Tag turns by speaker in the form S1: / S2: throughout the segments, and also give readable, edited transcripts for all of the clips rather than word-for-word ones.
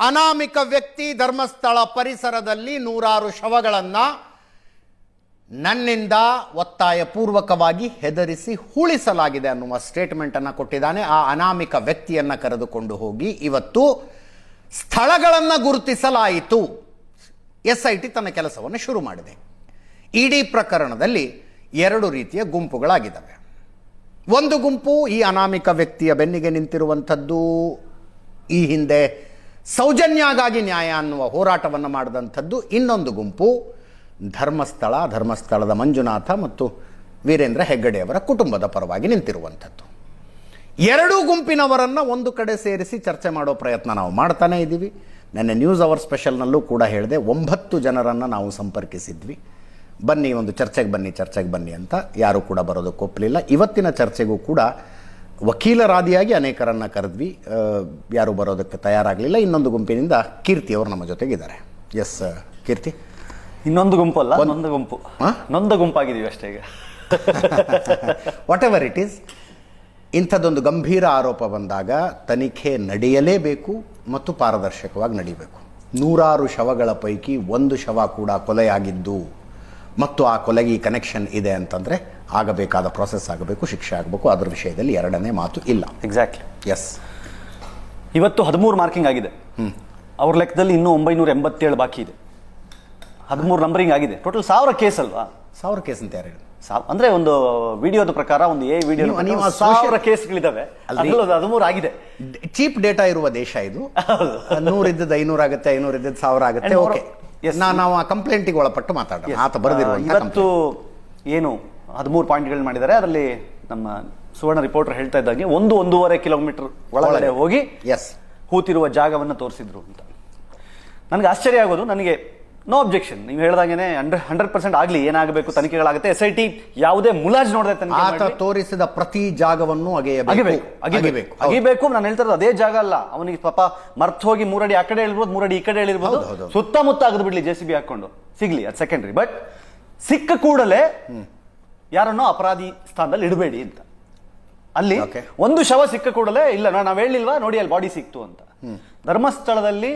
S1: ಅನಾಮಿಕ ವ್ಯಕ್ತಿ ಧರ್ಮಸ್ಥಳ ಪರಿಸರದಲ್ಲಿ ನೂರಾರು ಶವಗಳನ್ನು ನನ್ನಿಂದ ಒತ್ತಾಯಪೂರ್ವಕವಾಗಿ ಹೆದರಿಸಿ ಹೂಳಿಸಲಾಗಿದೆ ಅನ್ನುವ ಸ್ಟೇಟ್ಮೆಂಟನ್ನು ಕೊಟ್ಟಿದ್ದಾನೆ. ಆ ಅನಾಮಿಕ ವ್ಯಕ್ತಿಯನ್ನು ಕರೆದುಕೊಂಡು ಹೋಗಿ ಇವತ್ತು ಸ್ಥಳಗಳನ್ನು ಗುರುತಿಸಲಾಯಿತು. SIT ತನ್ನ ಕೆಲಸವನ್ನು ಶುರು ಮಾಡಿದೆ. ಇಡೀ ಪ್ರಕರಣದಲ್ಲಿ 2 ರೀತಿಯ ಗುಂಪುಗಳಾಗಿದ್ದಾವೆ. ಒಂದು ಗುಂಪು ಈ ಅನಾಮಿಕ ವ್ಯಕ್ತಿಯ ಬೆನ್ನಿಗೆ ನಿಂತಿರುವಂಥದ್ದು, ಈ ಹಿಂದೆ ಸೌಜನ್ಯಗಾಗಿ ನ್ಯಾಯ ಅನ್ನುವ ಹೋರಾಟವನ್ನು ಮಾಡಿದಂಥದ್ದು. ಇನ್ನೊಂದು ಗುಂಪು ಧರ್ಮಸ್ಥಳದ ಮಂಜುನಾಥ ಮತ್ತು ವೀರೇಂದ್ರ ಹೆಗ್ಗಡೆಯವರ ಕುಟುಂಬದ ಪರವಾಗಿ ನಿಂತಿರುವಂಥದ್ದು. 2 ಗುಂಪಿನವರನ್ನು ಒಂದು ಕಡೆ ಸೇರಿಸಿ ಚರ್ಚೆ ಮಾಡೋ ಪ್ರಯತ್ನ ನಾವು ಮಾಡ್ತಾನೇ ಇದ್ದೀವಿ. ನೆನ್ನೆ ನ್ಯೂಸ್ ಅವರ್ ಸ್ಪೆಷಲ್ನಲ್ಲೂ ಕೂಡ ಹೇಳಿದೆ, 9 ಜನರನ್ನು ನಾವು ಸಂಪರ್ಕಿಸಿದ್ವಿ. ಬನ್ನಿ, ಒಂದು ಚರ್ಚೆಗೆ ಬನ್ನಿ ಅಂತ. ಯಾರೂ ಕೂಡ ಬರೋದಕ್ಕೆ ಒಪ್ಪಲಿಲ್ಲ. ಇವತ್ತಿನ ಚರ್ಚೆಗೂ ಕೂಡ ವಕೀಲರಾದಿಯಾಗಿ ಅನೇಕರನ್ನು ಕರೆದ್ವಿ, ಯಾರೂ ಬರೋದಕ್ಕೆ ತಯಾರಾಗಲಿಲ್ಲ. ಇನ್ನೊಂದು ಗುಂಪಿನಿಂದ ಕೀರ್ತಿ ಅವರು ನಮ್ಮ ಜೊತೆಗಿದ್ದಾರೆ. ಎಸ್ ಕೀರ್ತಿ,
S2: ಇನ್ನೊಂದು ಗುಂಪಲ್ಲ, ನೊಂದ ಗುಂಪಾಗಿದ್ದೀವಿ ಅಷ್ಟೇ ಈಗ.
S1: ವಾಟ್ ಎವರ್ ಇಟ್ ಈಸ್, ಇಂಥದ್ದೊಂದು ಗಂಭೀರ ಆರೋಪ ಬಂದಾಗ ತನಿಖೆ ನಡೆಯಲೇಬೇಕು ಮತ್ತು ಪಾರದರ್ಶಕವಾಗಿ ನಡೀಬೇಕು. ನೂರಾರು ಶವಗಳ ಪೈಕಿ ಒಂದು ಶವ ಕೂಡ ಕೊಲೆಯಾಗಿದ್ದು ಮತ್ತು ಆ ಕೊಲೆಗೆ ಕನೆಕ್ಷನ್ ಇದೆ ಅಂತಂದರೆ ಆಗಬೇಕಾದ ಪ್ರಾಸೆಸ್ ಆಗಬೇಕು, ಶಿಕ್ಷೆ ಆಗಬೇಕು. ಅದರ ವಿಷಯದಲ್ಲಿ ಎರಡನೇ ಮಾತು ಇಲ್ಲ.
S2: ಎಕ್ಸಾಕ್ಟ್ಲಿ.
S1: ಎಸ್,
S2: ಇವತ್ತು 13 ಮಾರ್ಕಿಂಗ್ ಆಗಿದೆ. ಅವ್ರ ಲೆಕ್ಕದಲ್ಲಿ ಇನ್ನೂ 987 ಬಾಕಿ ಇದೆ. 13 ನಂಬರಿಂಗ್ ಆಗಿದೆ. ಟೋಟಲ್ 1000 ಕೇಸ್ ಅಲ್ವಾ?
S1: 1000 ಕೇಸ್ ಅಂತ ಯಾರು ಹೇಳಿದ್ರು?
S2: ಅಂದ್ರೆ ಒಂದು ವಿಡಿಯೋದ ಪ್ರಕಾರ, ಒಂದು ವಿಡಿಯೋ 1000 ಕೇಸ್ಗಳಿದಾವೆ. 13 ಆಗಿದೆ.
S1: ಚೀಪ್ ಡೇಟಾ ಇರುವ ದೇಶ ಇದು. 100 ಇದ್ದದ್ದು 500 ಆಗುತ್ತೆ, 500 ಇದ್ದದ್ದು 1000 ಆಗುತ್ತೆ. ಓಕೆ, ನಾವು ಆ ಕಂಪ್ಲೇಂಟಿಗೆ ಒಳಪಟ್ಟು ಮಾತಾಡೋಣ. ಆತ ಬರೆದಿರುವ
S2: ಇವತ್ತು ಏನು 13 ಪಾಯಿಂಟ್ಗಳು ಮಾಡಿದ್ದಾರೆ. ಅದರಲ್ಲಿ ನಮ್ಮ ಸುವರ್ಣ ರಿಪೋರ್ಟರ್ ಹೇಳ್ತಾ ಇದ್ದಂಗೆ 1-1.5 ಕಿಲೋಮೀಟರ್ ಒಳಗಡೆ ಹೋಗಿ ಹೂತಿರುವ ಜಾಗವನ್ನು ತೋರಿಸಿದ್ರು ಅಂತ. ನನಗೆ ಆಶ್ಚರ್ಯ ಆಗೋದು, ನನಗೆ ನೋ ಅಬ್ಜೆಕ್ಷನ್, ನೀವು ಹೇಳ್ದಾಗೇನೆ 100% ಆಗ್ಲಿ, ಏನಾಗಬೇಕು ತನಿಖೆಗಳಾಗುತ್ತೆ. SIT ಯಾವುದೇ ಮುಲಾಜ್ ನೋಡದೆ
S1: ತನಿಖೆ ತೋರಿಸಿದ ಪ್ರತಿ ಜಾಗವನ್ನು
S2: ಅಗಿಬೇಕು. ನಾನು ಹೇಳ್ತಾ ಇರೋದು ಅದೇ ಜಾಗ ಅಲ್ಲ. ಅವನಿಗೆ ಪಾಪ ಮರ್ತ್ ಹೋಗಿ 3 ಅಡಿ ಆ ಕಡೆ ಹೇಳಿರ್ಬೋದು, 3 ಅಡಿ ಈ ಕಡೆ ಹೇಳಿರ್ಬೋದು, ಸುತ್ತಮುತ್ತ ಆಗದು ಬಿಡ್ಲಿ, JCB ಹಾಕೊಂಡು ಸಿಗ್ಲಿ, ಅದು ಸೆಕೆಂಡ್ರಿ. ಬಟ್ ಸಿಕ್ಕ ಕೂಡಲೇ ಯಾರನ್ನೋ ಅಪರಾಧಿ ಸ್ಥಾನದಲ್ಲಿ ಇಡಬೇಡಿ ಅಂತ. ಅಲ್ಲಿ ಒಂದು ಶವ ಸಿಕ್ಕ ಕೂಡಲೇ ಇಲ್ಲ ನಾವ್ ಹೇಳಿಲ್ವಾ ನೋಡಿ ಅಲ್ಲಿ ಬಾಡಿ ಸಿಕ್ತು ಅಂತ. ಧರ್ಮಸ್ಥಳದಲ್ಲಿ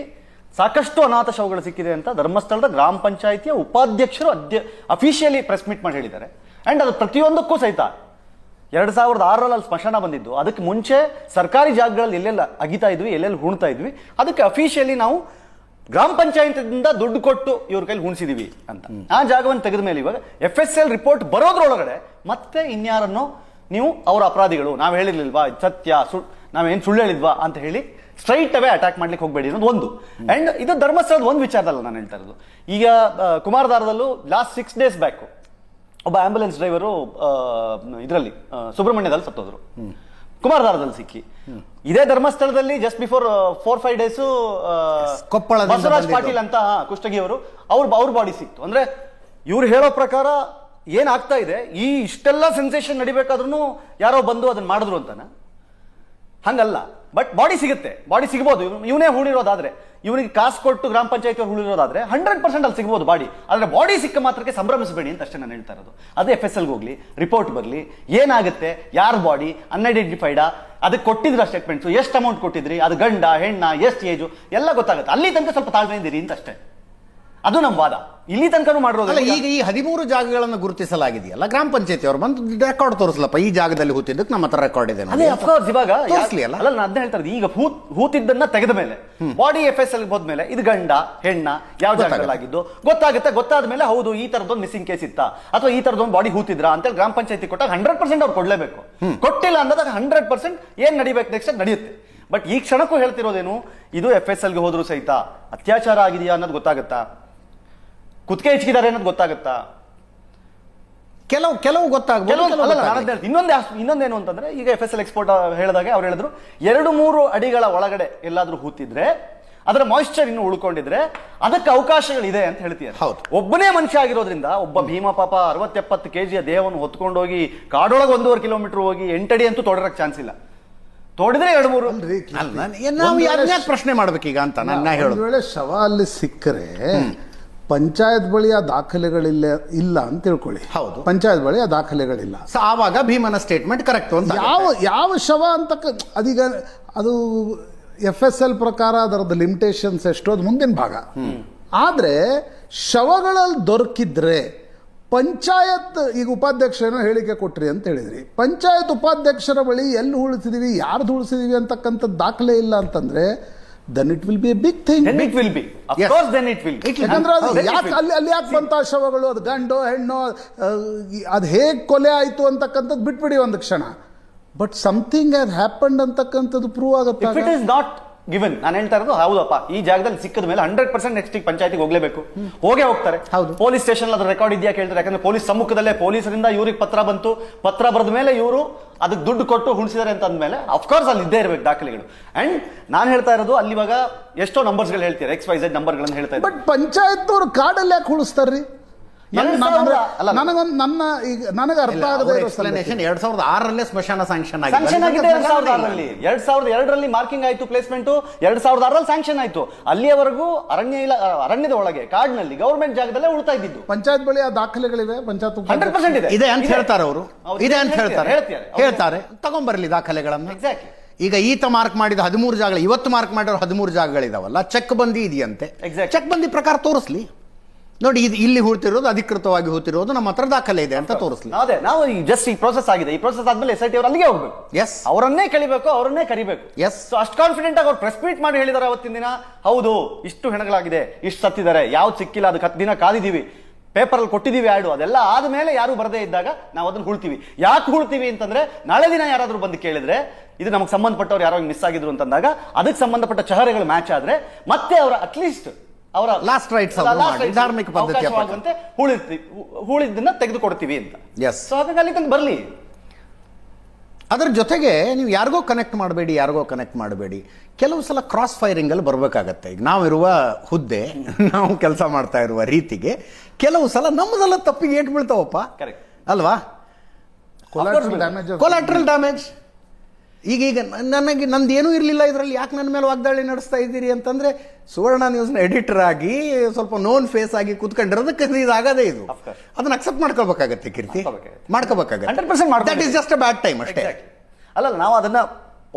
S2: ಸಾಕಷ್ಟು ಅನಾಥ ಶವಗಳು ಸಿಕ್ಕಿದೆ ಅಂತ ಧರ್ಮಸ್ಥಳದ ಗ್ರಾಮ ಪಂಚಾಯಿತಿಯ ಉಪಾಧ್ಯಕ್ಷರು ಅಫಿಷಿಯಲಿ ಪ್ರೆಸ್ ಮೀಟ್ ಮಾಡಿ ಹೇಳಿದ್ದಾರೆ. ಅಂಡ್ ಅದು ಪ್ರತಿಯೊಂದಕ್ಕೂ ಸಹಿತ 2006ರಲ್ಲಿ ಅಲ್ಲಿ ಸ್ಮಶಾನ ಬಂದಿದ್ದು. ಅದಕ್ಕೆ ಮುಂಚೆ ಸರ್ಕಾರಿ ಜಾಗಗಳಲ್ಲಿ ಎಲ್ಲೆಲ್ಲ ಅಗಿತಾ ಇದ್ವಿ, ಎಲ್ಲೆಲ್ಲಿ ಹುಣ್ತಾ ಇದ್ವಿ, ಅದಕ್ಕೆ ಅಫಿಷಿಯಲಿ ನಾವು ಗ್ರಾಮ ಪಂಚಾಯತಿಯಿಂದ ದುಡ್ಡು ಕೊಟ್ಟು ಇವ್ರ ಕೈಲಿ ಹುಣಿಸಿದೀವಿ ಅಂತ. ಆ ಜಾಗವನ್ನು ತೆಗೆದ ಮೇಲೆ ಇವಾಗ FSL ರಿಪೋರ್ಟ್ ಬರೋದ್ರೊಳಗಡೆ ಮತ್ತೆ ಇನ್ಯಾರನ್ನು ನೀವು ಅವರ ಅಪರಾಧಿಗಳು, ನಾವ್ ಹೇಳಿರ್ಲಿಲ್ವಾ ಸತ್ಯ ನಾವೇನ್ ಸುಳ್ಳು ಹೇಳಿದ್ವಾ ಅಂತ ಹೇಳಿ ಸ್ಟ್ರೈಟ್ ಅವೇ ಅಟ್ಯಾಕ್ ಮಾಡ್ಲಿಕ್ಕೆ ಹೋಗ್ಬೇಡಿ ಅನ್ನೋದು ಒಂದು. ಅಂಡ್ ಇದು ಧರ್ಮಸ್ಥಳದ ಒಂದು ವಿಚಾರದಲ್ಲ ನಾನು ಹೇಳ್ತಾ ಇರೋದು. ಈಗ ಕುಮಾರಧಾರದಲ್ಲೂ ಲಾಸ್ಟ್ 6 days ಬ್ಯಾಕ್ ಒಬ್ಬ ಆಂಬ್ಯುಲೆನ್ಸ್ ಡ್ರೈವರು ಇದರಲ್ಲಿ ಸುಬ್ರಹ್ಮಣ್ಯದಲ್ಲಿ ಸತ್ತೋದ್ರು, ಕುಮಾರಧಾರದಲ್ಲಿ ಸಿಕ್ಕಿ. ಇದೇ ಧರ್ಮಸ್ಥಳದಲ್ಲಿ just before 4-5 days Basavaraj Patil ಅಂತ ಕುಷ್ಟಗಿ ಅವ್ರ ಬಾಡಿ ಸಿಕ್ತು. ಅಂದ್ರೆ ಇವ್ರು ಹೇಳೋ ಪ್ರಕಾರ ಏನಾಗ್ತಾ ಇದೆ, ಈ ಇಷ್ಟೆಲ್ಲ ಸೆನ್ಸೇಷನ್ ನಡಿಬೇಕಾದ್ರೂ ಯಾರೋ ಬಂದು ಅದನ್ನ ಮಾಡಿದ್ರು ಅಂತಾನ? ಹಂಗಲ್ಲ. ಬಟ್ ಬಾಡಿ ಸಿಗುತ್ತೆ, ಬಾಡಿ ಸಿಗ್ಬೋದು. ಇವನೇ ಹೂಳಿರೋದಾದ್ರೆ, ಇವನಿಗೆ ಕಾಸು ಕೊಟ್ಟು ಗ್ರಾಮ ಪಂಚಾಯತಿ ಅವ್ರು ಹೂಳಿರೋದಾದ್ರೆ 100% ಅಲ್ಲಿ ಸಿಗ್ಬೋದು ಬಾಡಿ. ಆದ್ರೆ ಬಾಡಿ ಸಿಕ್ಕ ಮಾತ್ರಕ್ಕೆ ಸಂಭ್ರಮಿಸಬೇಡಿ ಅಂತ ಅಷ್ಟೇ ನಾನು ಹೇಳ್ತಾ ಇರೋದು. ಅದೇ FSLಗೆ ಹೋಗ್ಲಿ, ರಿಪೋರ್ಟ್ ಬರಲಿ, ಏನಾಗುತ್ತೆ, ಯಾರ ಬಾಡಿ ಅನ್ಐಡೆಂಟಿಫೈಡಾ, ಅದಕ್ಕೆ ಕೊಟ್ಟಿದ್ರ ಸ್ಟೇಟ್ಮೆಂಟ್ಸ್, ಎಷ್ಟು ಅಮೌಂಟ್ ಕೊಟ್ಟಿದ್ರಿ, ಅದು ಗಂಡ ಹೆಣ್ಣ, ಎಷ್ಟು ಏಜು ಎಲ್ಲ ಗೊತ್ತಾಗುತ್ತೆ. ಅಲ್ಲಿ ತನಕ ಸ್ವಲ್ಪ ತಾಳ್ಮೆಯಿಂದಿರಿ ಅಂತ ಅಷ್ಟೇ. ಅದು ನಮ್ಮ ವಾದ. ಇಲ್ಲಿ ತನಕ ಮಾಡಿರೋದಲ್ಲ.
S1: ಈಗ ಈ 13 ಜಾಗಗಳನ್ನು ಗುರುತಿಸಲಾಗಿದೆಯಲ್ಲ, ಗ್ರಾಮ ಪಂಚಾಯತಿ ಅವರು ಬಂದು ರೆಕಾರ್ಡ್ ತೋರಿಸಲಪ್ಪ, ಈ ಜಾಗದಲ್ಲಿ ಹೂತಿದ್ದಕ್ಕೆ ನಮ್ಮ ಹತ್ರ ರೆಕಾರ್ಡ್ ಇದೆ.
S2: ಅದೇ ಅಫ್ಕೋರ್ಸ್ ಇವಾಗ ಅಲ್ಲ, ನಾನು ಅದನ್ನ ಹೇಳ್ತಾ ಇರೋದು. ಈಗ ಹೂತಿದ್ದನ್ನ ತೆಗೆದ ಮೇಲೆ ಬಾಡಿ FSL ಹೋದ್ಮೇಲೆ ಇದು ಗಂಡ ಹೆಣ್ಣ ಯಾವ ಜಾಗದಲ್ಲಾಗಿದ್ದು ಗೊತ್ತಾಗುತ್ತೆ. ಗೊತ್ತಾದ ಮೇಲೆ ಹೌದು ಈ ತರದೊಂದು ಮಿಸ್ಸಿಂಗ್ ಕೇಸ್ ಇತ್ತಾ ಅಥವಾ ಈ ತರದೊಂದು ಬಾಡಿ ಹೂತಿದ್ರಾ ಅಂತೇಳಿ ಗ್ರಾಮ ಪಂಚಾಯತಿ ಕೊಟ್ಟಾಗ 100% ಅವ್ರು ಕೊಡ್ಲೇಬೇಕು. ಕೊಟ್ಟಿಲ್ಲ ಅಂದಾಗ 100% ಏನ್ ನಡಿಬೇಕು ನೆಕ್ಸ್ಟ್ ನಡೆಯುತ್ತೆ. ಬಟ್ ಈ ಕ್ಷಣಕ್ಕೂ ಹೇಳ್ತಿರೋದೇನು, ಇದು FSLಗೆ ಹೋದ್ರು ಸಹಿತ ಅತ್ಯಾಚಾರ ಆಗಿದೆಯಾ ಅನ್ನೋದು ಗೊತ್ತಾಗುತ್ತಾ, ಕುತ್ತಿಗೆ ಹೆಚ್ಚಿದ್ದಾರೆ ಅನ್ನೋದು ಗೊತ್ತಾಗುತ್ತಾ,
S1: ಕೆಲವು ಗೊತ್ತಾಗ.
S2: ಇನ್ನೊಂದೇನು ಅಂತಂದ್ರೆ, ಈಗ FSL ಎಕ್ಸ್ಪೋರ್ಟ್ ಹೇಳಿದಾಗ ಅವ್ರು ಹೇಳಿದ್ರು 2-3 ಅಡಿಗಳ ಒಳಗಡೆ ಎಲ್ಲಾದ್ರೂ ಹೂತಿದ್ರೆ, ಅದರ ಮಾಯಿಶ್ಚರ್ ಇನ್ನು ಉಳ್ಕೊಂಡಿದ್ರೆ ಅದಕ್ಕೆ ಅವಕಾಶಗಳಿದೆ ಅಂತ ಹೇಳ್ತೀರಾ.
S1: ಹೌದು,
S2: ಒಬ್ಬನೇ ಮನುಷ್ಯ ಆಗಿರೋದ್ರಿಂದ ಒಬ್ಬ ಭೀಮ ಪಾಪ 60-70 kg ದೇಹವನ್ನು ಹೊತ್ಕೊಂಡೋಗಿ ಕಾಡೊಳಗೆ 1.5 ಕಿಲೋಮೀಟರ್ ಹೋಗಿ 8 ಅಡಿ ಅಂತೂ ತೊಡರಕ್ ಚಾನ್ಸ್ ಇಲ್ಲ. ತೋಡಿದ್ರೆ
S1: 2-3 ಪ್ರಶ್ನೆ ಮಾಡ್ಬೇಕೀಗ ಅಂತ ನನ್ನ ಹೇಳೋದು.
S3: ವೇಳೆ ಶವ ಅಲ್ಲಿ ಸಿಕ್ಕರೆ ಪಂಚಾಯತ್ ಬಳಿ ಆ ದಾಖಲೆಗಳಿಲ್ಲ ಅಂತ ತಿಳ್ಕೊಳ್ಳಿ.
S1: ಹೌದು,
S3: ಪಂಚಾಯತ್ ಬಳಿ ಆ ದಾಖಲೆಗಳಿಲ್ಲ.
S1: ಆವಾಗ ಭೀಮನ ಸ್ಟೇಟ್ಮೆಂಟ್ ಕರೆಕ್ಟ್ ಅಂತ.
S3: ಯಾವ ಶವ ಅಂತ ಅದೀಗ ಅದು FSL ಪ್ರಕಾರ ಅದರದ್ದು ಲಿಮಿಟೇಷನ್ಸ್ ಎಷ್ಟು ಅದು ಮುಂದಿನ ಭಾಗ. ಆದರೆ ಶವಗಳಲ್ಲಿ ದೊರಕಿದ್ರೆ ಪಂಚಾಯತ್ ಈಗ ಉಪಾಧ್ಯಕ್ಷರನ್ನು ಹೇಳಿಕೆ ಕೊಟ್ರಿ ಅಂತ ಹೇಳಿದ್ರಿ, ಪಂಚಾಯತ್ ಉಪಾಧ್ಯಕ್ಷರ ಬಳಿ ಎಲ್ಲಿ ಉಳಿಸಿದೀವಿ ಯಾರ್ದು ಉಳಿಸಿದೀವಿ ಅಂತಕ್ಕಂಥದ್ದು ದಾಖಲೆ ಇಲ್ಲ ಅಂತಂದ್ರೆ then it will be a big thing.
S2: Then it will be. Of
S1: Yes.
S2: course, then it will be.
S3: ಯಾಕಂದ್ರೆ ಅದು
S2: Then it
S3: ಯಾಕೆ
S2: will be.
S3: ಅಲ್ಲಿ ಯಾಕೆ ಬಂತ ಶವಗಳು, ಅದು ಗಂಡು ಹೆಣ್ಣು, ಅದು ಹೇಗೆ ಕೊಲೆ ಆಯಿತು ಅಂತಕ್ಕಂಥದ್ದು ಬಿಟ್ಬಿಡಿ ಒಂದು ಕ್ಷಣ. ಬಟ್ ಸಮಥಿಂಗ್ ಹ್ಯಾಸ್ ಹ್ಯಾಪನ್ಡ್ ಅಂತಕ್ಕಂಥದ್ದು ಪ್ರೂವ್ ಆಗುತ್ತೆ.
S2: If it is not given, ನಾನು ಹೇಳ್ತಾ ಇರೋದು ಹೌದಪ್ಪ, ಈ ಜಾಗದಲ್ಲಿ ಸಿಕ್ಕದ ಮೇಲೆ 100% ನೆಕ್ಸ್ಟ್ ಪಂಚಾಯತಿಗೆ ಹೋಗ್ಲೇಬೇಕು, ಹೋಗ್ತಾರೆ.
S1: ಹೌದು.
S2: ಪೊಲೀಸ್ ಸ್ಟೇಷನ್ ಅದ್ರ ರೆಕಾರ್ಡ್ ಇದೆಯಾ ಕೇಳ್ತಾರೆ, ಯಾಕಂದ್ರೆ ಪೊಲೀಸ್ ಸಮ್ಮುಖದಲ್ಲೇ ಪೊಲೀಸರಿಂದ ಇವ್ರಿಗೆ ಪತ್ರ ಬಂತು, ಪತ್ರ ಬರೆದ ಮೇಲೆ ಇವರು ಅದಕ್ಕೆ ದುಡ್ಡು ಕೊಟ್ಟು ಹುಣಿಸಿದ್ದಾರೆ ಅಂತ ಅಂದ್ಮೇಲೆ ಅಫ್ಕೋರ್ಸ್ ಅಲ್ಲಿ ಇದ್ದೇ ಇರಬೇಕು ದಾಖಲೆಗಳು. ಅಂಡ್ ನಾನು ಹೇಳ್ತಾ ಇರೋದು ಅಲ್ಲಿ ಇವಾಗ ಎಷ್ಟೋ ನಂಬರ್ಸ್ಗಳು ಹೇಳ್ತೀರಾ, XYZ ನಂಬರ್ಗಳನ್ನು ಹೇಳ್ತಾ ಇದ್ದಾರೆ.
S3: ಬಟ್ ಪಂಚಾಯತ್ ಅವ್ರು ಕಾಡಲ್ಲಿ ಯಾಕೆ ಉಳಿಸ್ತಾರ್ರಿ? ನನಗೆ ಅರ್ಥ ಆಗದೆ
S1: ಎಕ್ಸ್ಪ್ಲನೇಷನ್ 2006 ಸ್ಮಶಾನ ಸ್ಯಾಂಕ್ಷನ್
S2: ಸ್ಯಾಂಕ್ಷನ್ ಆಗಿದೆ. 2006 2002 ಮಾರ್ಕಿಂಗ್ ಆಯ್ತು, ಪ್ಲೇಸ್ಮೆಂಟ್ 2006 ಸ್ಯಾಂಕ್ಷನ್ ಆಯ್ತು. ಅಲ್ಲಿಯವರೆಗೂ ಅರಣ್ಯದ ಒಳಗೆ ಕಾಡಿನಲ್ಲಿ ಗವರ್ಮೆಂಟ್ ಜಾಗದಲ್ಲೇ ಉಳ್ತಾ ಇದ್ದಿದ್ದು.
S3: ಪಂಚಾಯತ್ ಬಳಿ ಆ ದಾಖಲೆಗಳಿವೆ, ಪಂಚಾಯತ್
S2: 100%
S1: ಇದೆ ಅಂತ ಹೇಳ್ತಾರೆ ಅವರು, ಇದೆ ಅಂತ ಹೇಳ್ತಾರೆ. ತಗೊಂಡ್ಬರ್ಲಿ ದಾಖಲೆಗಳನ್ನು.
S2: ಎಕ್ಸಾಕ್ಟ್ಲಿ.
S1: ಈಗ ಈತ ಮಾರ್ಕ್ ಮಾಡಿದ 13 ಜಾಗಗಳು, ಇವತ್ತು ಮಾರ್ಕ್ ಮಾಡಿರೋ 13 ಜಾಗಗಳಿದಾವಲ್ಲ, ಚೆಕ್ ಬಂದಿ ಇದೆಯಂತೆ. ಚೆಕ್ ಬಂದಿ ಪ್ರಕಾರ ತೋರಿಸ್ಲಿ, ನೋಡಿ ಇದು ಇಲ್ಲಿ ಹೂತಿರೋದು ಅಧಿಕೃತವಾಗಿ ಹೂತಿರೋದು ನಮ್ಮ ಹತ್ರ ದಾಖಲೆ ಇದೆ ಅಂತ ತೋರಿಸ್ಲಿ.
S2: ಅದೇ ನಾವು ಜಸ್ಟ್ ಈ ಪ್ರೋಸೆಸ್ ಆಗಿದೆ, ಈ ಪ್ರೋಸೆಸ್ ಆದ್ಮೇಲೆ SIT ಅವರು ಅಲ್ಲಿಗೆ ಹೋಗ್ಬೇಕು,
S1: ಎಸ್
S2: ಅವರನ್ನೇ ಕಳಿಬೇಕು, ಅವರನ್ನೇ ಕರಿಬೇಕು.
S1: ಎಸ್.
S2: ಸೊ ಅಷ್ಟು ಕಾನ್ಫಿಡೆಂಟ್ ಆಗಿ ಅವ್ರು ಪ್ರೆಸ್ ಮೀಟ್ ಮಾಡಿ ಹೇಳಿದಾರೆ ಅವತ್ತಿನ ದಿನ, ಹೌದು ಇಷ್ಟು ಹೆಣಗಳಾಗಿದೆ, ಇಷ್ಟು ಸತ್ತಿದ್ದಾರೆ, ಯಾವ್ದು ಸಿಕ್ಕಿಲ್ಲ, ಅದಕ್ಕೆ 10 ದಿನ ಕಾದಿದೀವಿ, ಪೇಪರ್ ಅಲ್ಲಿ ಕೊಟ್ಟಿದೀವಿ ಆಡು, ಅದೆಲ್ಲ ಆದ್ಮೇಲೆ ಯಾರು ಬರದೇ ಇದ್ದಾಗ ನಾವು ಅದನ್ನ ಹುಳ್ತೀವಿ. ಯಾಕೆ ಹುಳ್ತೀವಿ ಅಂತಂದ್ರೆ ನಾಳೆ ದಿನ ಯಾರಾದ್ರೂ ಬಂದು ಕೇಳಿದ್ರೆ ಇದು ನಮಗೆ ಸಂಬಂಧಪಟ್ಟವ್ರು ಯಾರೋ ಮಿಸ್ ಆಗಿದ್ರು ಅಂತಂದಾಗ ಅದಕ್ಕೆ ಸಂಬಂಧಪಟ್ಟ ಚಹರೆಗಳು ಮ್ಯಾಚ್ ಆದ್ರೆ ಮತ್ತೆ ಅವರ ಅಟ್ಲೀಸ್ಟ್ ಅವರ
S1: ಲಾಸ್ಟ್ ರೈಟ್ಸ್ ಧಾರ್ಮಿಕ ಪದ್ಧತಿ
S2: ಹೂಳಿದ್ದನ್ನ ತೆಗೆದುಕೊಡ್ತೀವಿ ಅಂತ.
S1: ಎಸ್.
S2: ಸೊ ಹಾಗಾಗಿ ಅಲ್ಲಿ ತನಕ ಬರ್ಲಿ.
S1: ಅದರ ಜೊತೆಗೆ ನೀವು ಯಾರಿಗೋ ಕನೆಕ್ಟ್ ಮಾಡಬೇಡಿ. ಕೆಲವು ಸಲ ಕ್ರಾಸ್ ಫೈರಿಂಗ್ ಅಲ್ಲಿ ಬರಬೇಕಾಗತ್ತೆ. ಈಗ ನಾವಿರುವ ಹುದ್ದೆ, ನಾವು ಕೆಲಸ ಮಾಡ್ತಾ ಇರುವ ರೀತಿಗೆ ಕೆಲವು ಸಲ ನಮ್ಮದೆಲ್ಲ ತಪ್ಪಿಗೆ ಏಟ್ ಬೀಳ್ತಾವಪ್ಪ, ಅಲ್ವಾ? Collateral damage. ಈಗ ನಂದೇನೂ ಇರಲಿಲ್ಲ ಇದರಲ್ಲಿ, ಯಾಕೆ ನನ್ನ ಮೇಲೆ ವಾಗ್ದಾಳಿ ನಡೆಸ್ತಾ ಇದ್ದೀರಿ ಅಂತಂದ್ರೆ ಸುವರ್ಣ ನ್ಯೂಸ್ನ ಎಡಿಟರ್ ಆಗಿ ಸ್ವಲ್ಪ ನೋನ್ ಫೇಸ್ ಆಗಿ ಕೂತ್ಕೊಂಡಿರೋದಕ್ಕೆ ಇದಾಗದೇ ಇದು. ಅದನ್ನ ಅಕ್ಸೆಪ್ಟ್ ಮಾಡ್ಕೋಬೇಕಾಗತ್ತೆ ಕೀರ್ತಿ, ಮಾಡ್ಕೋಬೇಕಾಗತ್ತೆ. That is just a bad time ಅಷ್ಟೇ.
S2: ಅಲ್ಲ, ನಾವು ಅದನ್ನ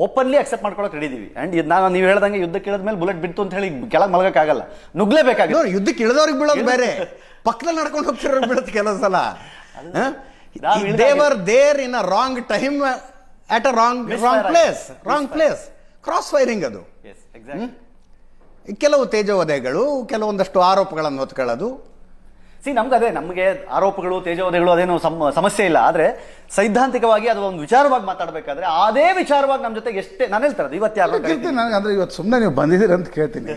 S2: ಓಪನ್ಲಿ ಅಕ್ಸೆಪ್ಟ್ ಮಾಡ್ಕೊಳಕ್ ಹಿಡಿದೀವಿ. ಅಂಡ್ ನೀವು ಹೇಳ್ದಂಗೆ ಯುದ್ಧ ಕೇಳಿದ ಮೇಲೆ ಬುಲೆಟ್ ಬಿಡ್ತು ಅಂತ ಹೇಳಿ ಕೆಳಗೆ ಮಲಗಕ್ಕಾಗಲ್ಲ, ನುಗ್ಲೇಬೇಕಾಗಿದೆ.
S1: ಯುದ್ಧಕ್ಕೆ ಇಳಿದವ್ರಿಗೆ ಬೀಳೋದು ಬೇರೆ, ಪಕ್ಕದಲ್ಲಿ ನಡ್ಕೊಂಡು ಹೋಗ್ತಿರೋರು ಬೀಳುತ್ತೆ ಕೆಲವು ಸಲ. They were there in a wrong time at a wrong place. Cross firing ಅದು. ಕೆಲವು ತೇಜೋವಧೆಗಳು, ಕೆಲವೊಂದಷ್ಟು ಆರೋಪಗಳನ್ನು ಹೊತ್ಕೊಳ್ಳೋದು.
S2: ನಮಗೆ ಆರೋಪಗಳು, ತೇಜೋವಧೆಗಳು ಅದೇನು ಸಮಸ್ಯೆ ಇಲ್ಲ. ಆದ್ರೆ ಸೈದ್ಧಾಂತಿಕವಾಗಿ ಅದು ಒಂದು ವಿಚಾರವಾಗಿ ಮಾತಾಡಬೇಕಾದ್ರೆ ಅದೇ ವಿಚಾರವಾಗಿ ನಮ್ಮ ಜೊತೆಗೆ ಎಷ್ಟೇ ನಾನು ಹೇಳ್ತಾರೆ
S3: ಅಂದ್ರೆ ಇವತ್ತು ಸುಮ್ಮನೆ ನೀವು ಬಂದಿದ್ದೀರಿ ಅಂತ ಕೇಳ್ತೀನಿ.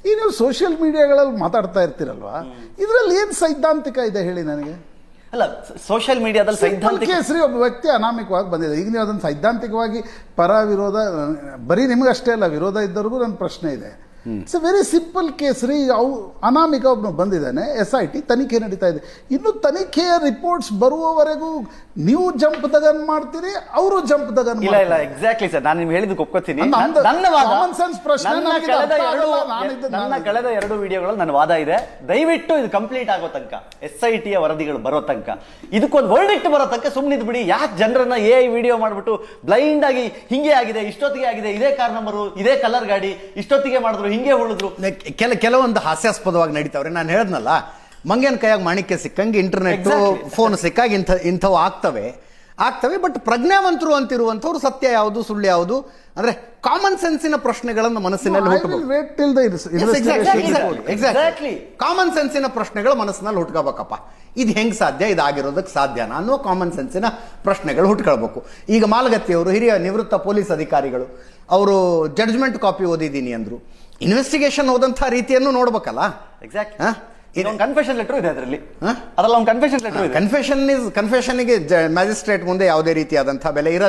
S3: ಈ ನೀವು ಸೋಷಿಯಲ್ ಮೀಡಿಯಾಗಳಲ್ಲಿ ಮಾತಾಡ್ತಾ ಇರ್ತೀರಲ್ವಾ, ಇದರಲ್ಲಿ ಏನ್ ಸೈದ್ಧಾಂತಿಕ ಇದೆ ಹೇಳಿ ನನಗೆ?
S2: ಅಲ್ಲ, ಸೋಷಿಯಲ್ ಮೀಡಿಯಾದಲ್ಲಿ ಸೈದ್ಧಾಂತಿಕ
S3: ಕೇಸರಿ ಒಬ್ಬ ವ್ಯಕ್ತಿ ಅನಾಮಿಕವಾಗಿ ಬಂದಿದೆ. ಈಗ ನೀವು ಅದನ್ನು ಸೈದ್ಧಾಂತಿಕವಾಗಿ ಪರ ವಿರೋಧ, ಬರೀ ನಿಮಗಷ್ಟೇ ಅಲ್ಲ, ವಿರೋಧ ಇದ್ದವ್ರಿಗೂ ನನ್ನ ಪ್ರಶ್ನೆ ಇದೆ. It's A very simple case ರೀ. ಅನಾಮಿಕ ಒಬ್ಬನು ಬಂದಿದ್ದಾನೆ, SIT ತನಿಖೆ ನಡೀತಾ ಇದೆ. ಇನ್ನು ತನಿಖೆಯ ರಿಪೋರ್ಟ್ಸ್ ಬರುವವರೆಗೂ ನೀವು ಜಂಪ್ ದಗನ್ ಮಾಡ್ತೀರಿ, ಅವರು ಜಂಪ್ ದಗನ್.
S2: ಇಲ್ಲ ಎಕ್ಸಾಕ್ಟ್ಲಿ ಸರ್, ನಾನು ನಿಮ್ಗೆ ಹೇಳಿದ್ದಕ್ಕೆ ಒಪ್ಕೋತೀನಿ. ನನ್ನ ಕಳೆದ 2 ವಿಡಿಯೋಗಳಲ್ಲಿ ನನ್ನ ವಾದ ಇದೆ, ದಯವಿಟ್ಟು ಇದು ಕಂಪ್ಲೀಟ್ ಆಗೋ ತನಕ, SIT ವರದಿಗಳು ಬರೋ ತನಕ, ಇದಕ್ಕೊಂದು ವರ್ಡಿಕ್ಟ್ ಬರೋ ತನಕ ಸುಮ್ಮನಿದ್ ಬಿಡಿ. ಯಾಕೆ ಜನರನ್ನ ವಿಡಿಯೋ ಮಾಡ್ಬಿಟ್ಟು ಬ್ಲೈಂಡ್ ಆಗಿ ಹಿಂಗೆ ಆಗಿದೆ, ಇಷ್ಟೊತ್ತಿಗೆ ಆಗಿದೆ, ಇದೇ ಕಾರ್ ನಂಬರು, ಇದೇ ಕಲರ್ ಗಾಡಿ, ಇಷ್ಟೊತ್ತಿಗೆ ಮಾಡಿದ್ರು, ಹಿಂಗೆ ಉಳಿದ್ರು.
S1: ಕೆಲವೊಂದು ಹಾಸ್ಯಾಸ್ಪದವಾಗಿ ನಡೀತಾವ್ರೆ. ನಾನು ಹೇಳದ್ನಲ್ಲ, ಮಂಗೇನ್ ಕೈಯಾಗ ಮಾಣಿಕ್ಯ ಸಿಕ್ಕಂಗೆ ಇಂಟರ್ನೆಟ್ ಫೋನ್ ಸಿಕ್ಕಾಗ ಇಂಥವು ಆಗ್ತವೆ. ಬಟ್ ಪ್ರಜ್ಞಾವಂತರು ಅಂತಿರುವಂಥವ್ರು ಸತ್ಯ ಯಾವುದು ಸುಳ್ಳು ಯಾವುದು ಅಂದ್ರೆ ಕಾಮನ್ ಸೆನ್ಸಿನ ಪ್ರಶ್ನೆಗಳನ್ನು ಮನಸ್ಸಿನಲ್ಲಿ ಕಾಮನ್ ಸೆನ್ಸಿನ ಪ್ರಶ್ನೆಗಳು ಮನಸ್ಸಿನಲ್ಲಿ ಹುಟ್ಕೋಬೇಕಪ್ಪ. ಇದು ಹೆಂಗ್ ಸಾಧ್ಯ, ಇದಾಗಿರೋದಕ್ಕೆ ಸಾಧ್ಯನಾ ಅನ್ನೋ ಕಾಮನ್ ಸೆನ್ಸಿನ ಪ್ರಶ್ನೆಗಳು ಹುಟ್ಕೊಳ್ಬೇಕು. ಈಗ ಮಾಲಗತ್ತಿಯವರು ಹಿರಿಯ ನಿವೃತ್ತ ಪೊಲೀಸ್ ಅಧಿಕಾರಿಗಳು, ಅವರು ಜಡ್ಜ್ಮೆಂಟ್ ಕಾಪಿ ಓದಿದ್ದೀನಿ ಅಂದ್ರು. ಇನ್ವೆಸ್ಟಿಗೇಷನ್ ಓದಂಥ ರೀತಿಯನ್ನು ನೋಡ್ಬೇಕಲ್ಲ.
S2: ಕನ್ಫೆಷನ್ ಲೆಟರ್ ಇದೆ ಅದರಲ್ಲಿ, ಅದಲ್ಲ ಒಂದು ಕನ್ಫೆಷನ್ ಲೆಟರ್ ಇದೆ.
S1: ಕನ್ಫೆಷನ್ಗೆ ಮ್ಯಾಜಿಸ್ಟ್ರೇಟ್ ಮುಂದೆ ಯಾವುದೇ ರೀತಿಯಾದಂತಹ ಬೆಲೆ ಇರೋದಿಲ್ಲ.